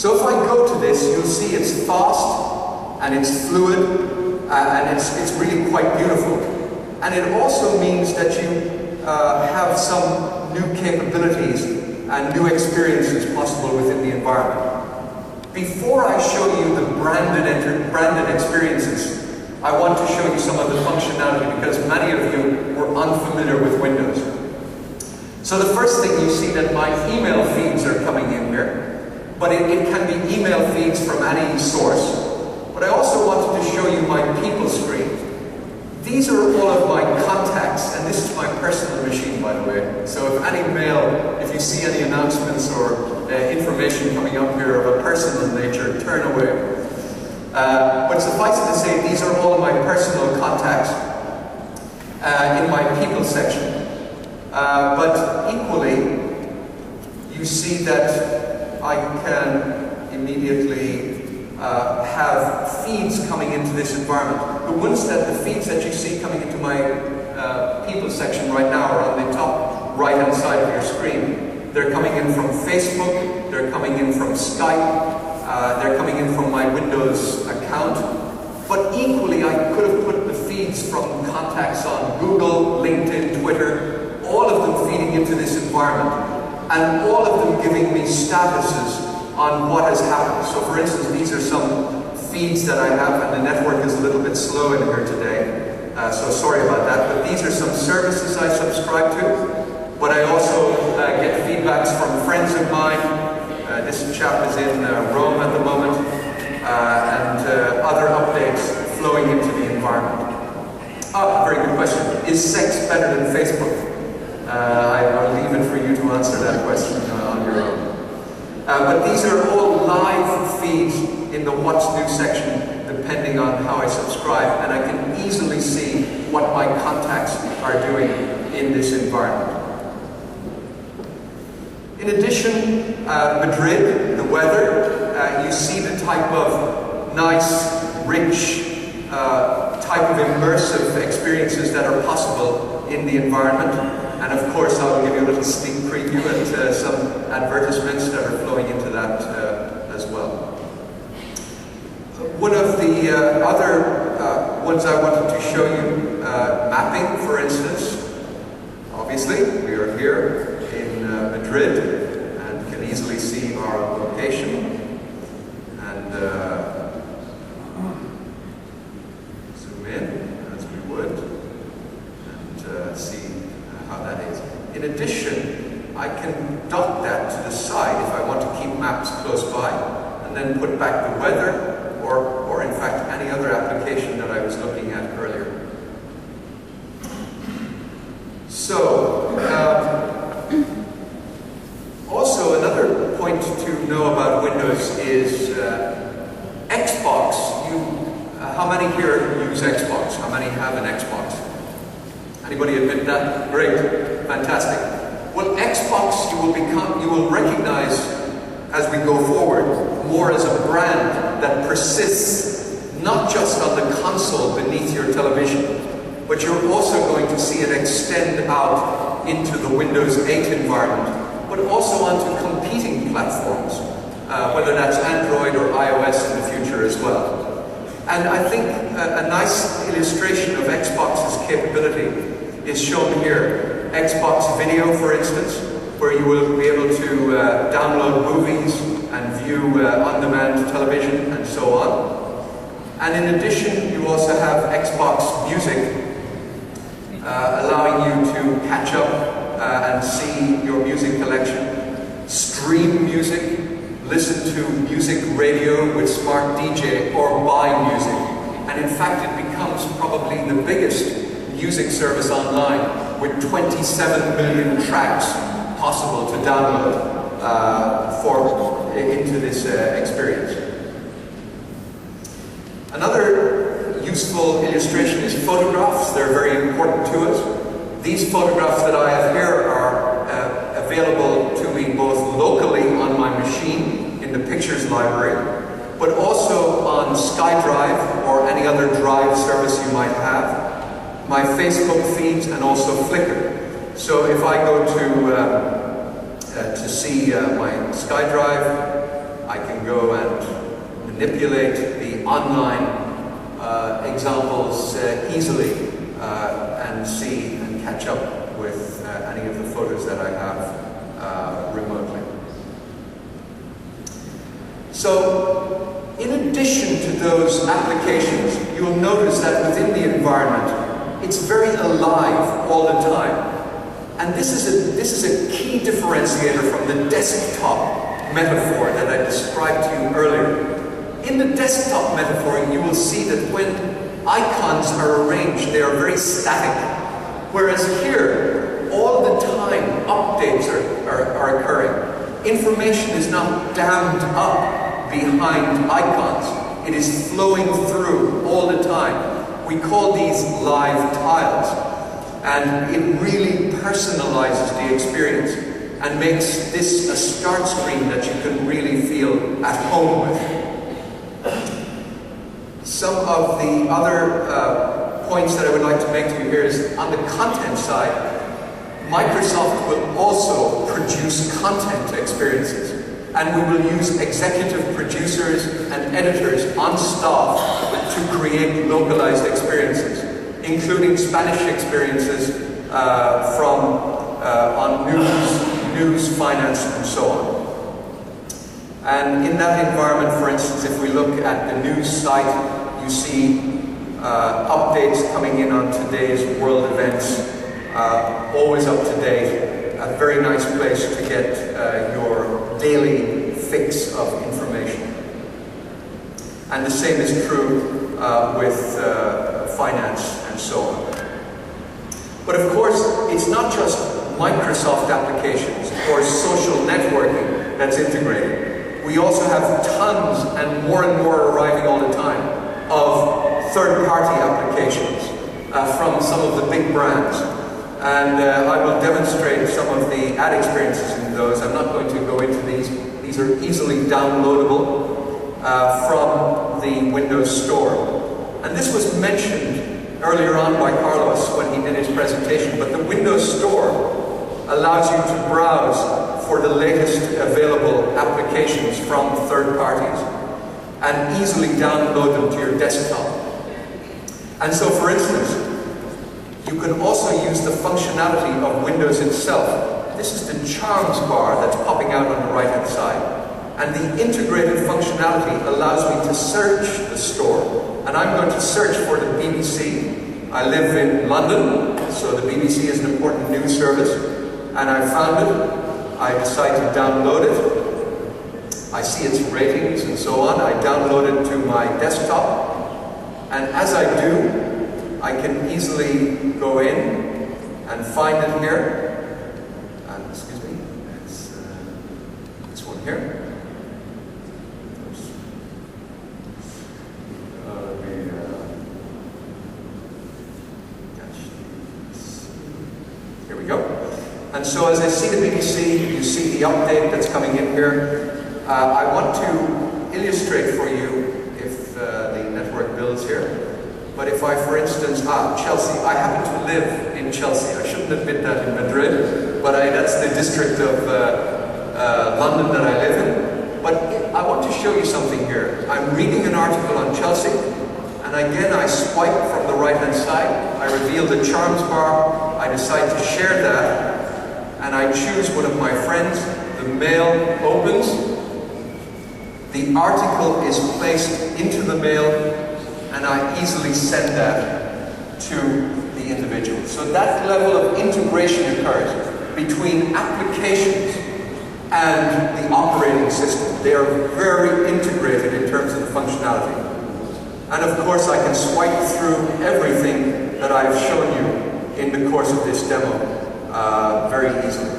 So if I go to this, you'll see it's fast and it's fluid and it's really quite beautiful. And it also means that you have some new capabilities and new experiences possible within the environment. Before I show you the branded experiences, I want to show you some of the functionality because many of you were unfamiliar with Windows. So the first thing you see that my email feeds are coming in here, but it can be email feeds from any source. But I also wanted to show you my people screen. These are all of my contacts, and this is my personal machine, by the way. So if any mail, if you see any announcements or information coming up here of a personal nature, turn away. But suffice it to say, these are all of my personal contacts in my people section. But equally, you see that I can immediately have feeds coming into this environment. The feeds that you see coming into my people section right now are on the top right-hand side of your screen. They're coming in from Facebook, they're coming in from Skype, they're coming in from my Windows account. But equally, I could have put the feeds from contacts on Google, LinkedIn, Twitter, all of them feeding into this environment, and all of them giving me statuses on what has happened. So for instance, these are some feeds that I have, and the network is a little bit slow in here today, so sorry about that, but these are some services I subscribe to, but I also get feedbacks from friends of mine. This chap is in Rome at the moment, and other updates flowing into the environment. Very good question. Is sex better than Facebook? I'll leave it for you to answer that question on your own. But these are all live feeds in the What's New section, depending on how I subscribe, and I can easily see what my contacts are doing in this environment. In addition, Madrid, the weather, you see the type of nice, rich, type of immersive experiences that are possible in the environment. And of course, I'll give you a little sneak preview at some advertisements that are flowing into that as well. One of the other ones I wanted to show you, mapping, for instance. Obviously, we are here in Madrid and can easily see our location. And zoom in, as we would, and see how that is. In addition, I can dot that to the side if I want to keep maps close by, and then put back the weather, or in fact any other application that I was looking at earlier. So, also another point to know about Windows is Xbox. How many here use Xbox? How many have an Xbox? Anybody admit that? Great, fantastic. Well, Xbox you will recognize as we go forward more as a brand that persists not just on the console beneath your television, but you're also going to see it extend out into the Windows 8 environment, but also onto competing platforms, whether that's Android or iOS in the future as well. And I think a nice illustration of Xbox's capability is shown here. Xbox Video, for instance, where you will be able to download movies and view on-demand television and so on. And in addition, you also have Xbox Music, allowing you to catch up and see your music collection, stream music, listen to music radio with Smart DJ, or buy music. And in fact, it becomes probably the biggest music service online, with 27 million tracks possible to download into this experience. Another useful illustration is photographs. They're very important to us. These photographs that I have here are available to me both locally on my machine in the pictures library, but also on SkyDrive or any other drive service you might have, my Facebook feeds, and also Flickr. So if I go to see my SkyDrive, I can go and manipulate the online examples easily and see and catch up with any of the photos that I have remotely. So, in addition to those applications, you'll notice that within the environment, it's very alive all the time. And this is a key differentiator from the desktop metaphor that I described to you earlier. In the desktop metaphor, you will see that when icons are arranged, they are very static. Whereas here, all the time, updates are occurring. Information is not dammed up behind icons. It is flowing through all the time. We call these live tiles. And it really personalizes the experience and makes this a start screen that you can really feel at home with. Some of the other points that I would like to make to you here is on the content side, Microsoft will also produce content experiences, and we will use executive producers and editors on staff to create localized experiences, including Spanish experiences on news, finance, and so on. And in that environment, for instance, if we look at the news site, you see updates coming in on today's world events, always up to date, a very nice place to get your daily fix of information. And the same is true with finance and so on. But of course, it's not just Microsoft applications or social networking that's integrated. We also have tons and more arriving all the time of third-party applications from some of the big brands. And I will demonstrate some of the ad experiences in those. I'm not going to go into these. These are easily downloadable from the Windows Store. And this was mentioned earlier on by Carlos when he did his presentation, but the Windows Store allows you to browse for the latest available applications from third parties and easily download them to your desktop. And so, for instance, you can also use the functionality of Windows itself. This is the Charms bar that's popping out on the right-hand side. And the integrated functionality allows me to search the store. And I'm going to search for the BBC. I live in London, so the BBC is an important news service. And I found it. I decide to download it. I see its ratings and so on. I download it to my desktop. And as I do, I can easily go in and find it here. And excuse me, it's this one here. Here we go. And so as I see the BBC, you see the update that's coming in here. I want to illustrate for you if the network builds here. But if I, for instance, Chelsea, I happen to live in Chelsea. I shouldn't admit that in Madrid, but that's the district of London that I live in. But I want to show you something here. I'm reading an article on Chelsea, and again I swipe from the right-hand side. I reveal the Charms bar. I decide to share that, and I choose one of my friends. The mail opens. The article is placed into the mail, and I easily send that to the individual. So that level of integration occurs between applications and the operating system. They are very integrated in terms of the functionality. And of course, I can swipe through everything that I've shown you in the course of this demo very easily.